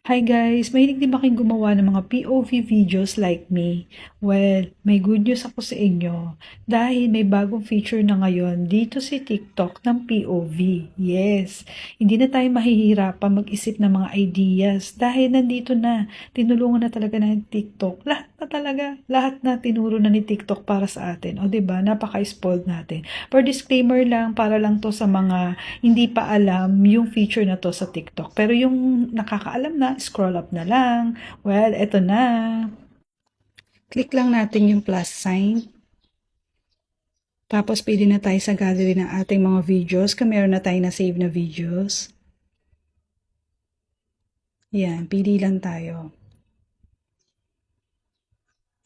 Hi guys! Mahilig din ba kayong gumawa ng mga POV videos like me? Well, may good news ako sa inyo dahil may bagong feature na ngayon dito si TikTok ng POV. Yes! Hindi na tayo mahihirapan mag-isip ng mga ideas dahil nandito na. Tinulungan na talaga ng TikTok. Lahat na talaga. Lahat na tinuro na ni TikTok para sa atin. O diba? Napaka-spoiled natin. For disclaimer lang, para lang to sa mga hindi pa alam yung feature na to sa TikTok. Pero yung nakakaalam na, scroll up na lang. Well, eto na. Click lang natin yung plus sign. Tapos pili na tayo sa gallery ng ating mga videos kung meron na tayo na save na videos. Yan, pili lang tayo.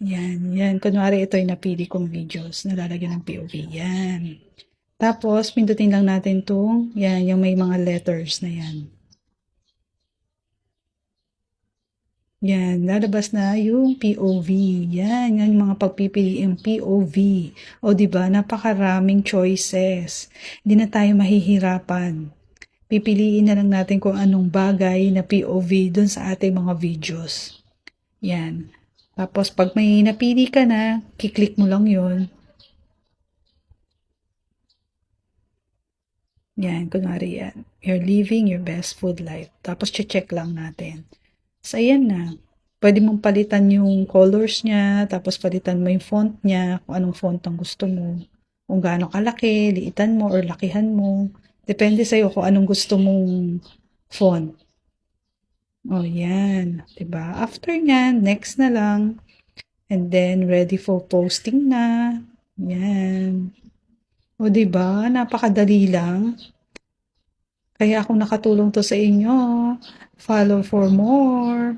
Yan. Kunwari ito yung napili kong videos. Nalalagyan ng POV. Yan. Tapos, pindutin lang natin itong, yan, yung may mga letters na yan. Yan, lalabas na yung POV. Yan yung mga pagpipili yung POV. O di ba, napakaraming choices. Hindi na tayo mahihirapan. Pipiliin na lang natin kung anong bagay na POV dun sa ating mga videos. Yan. Tapos pag may napili ka na, kiklik mo lang yun. Yan, kunwari yan. You're living your best food life. Tapos check lang natin. So, ayan na. Pwede mong palitan yung colors niya, tapos palitan mo yung font niya, kung anong font ang gusto mo. Kung gaano kalaki, liitan mo or lakihan mo. Depende sa'yo kung anong gusto mong font. O, yan. Diba? After nyan, next na lang. And then, ready for posting na. Yan. O, diba? Napakadali lang. Kaya kung nakatulong to sa inyo, follow for more.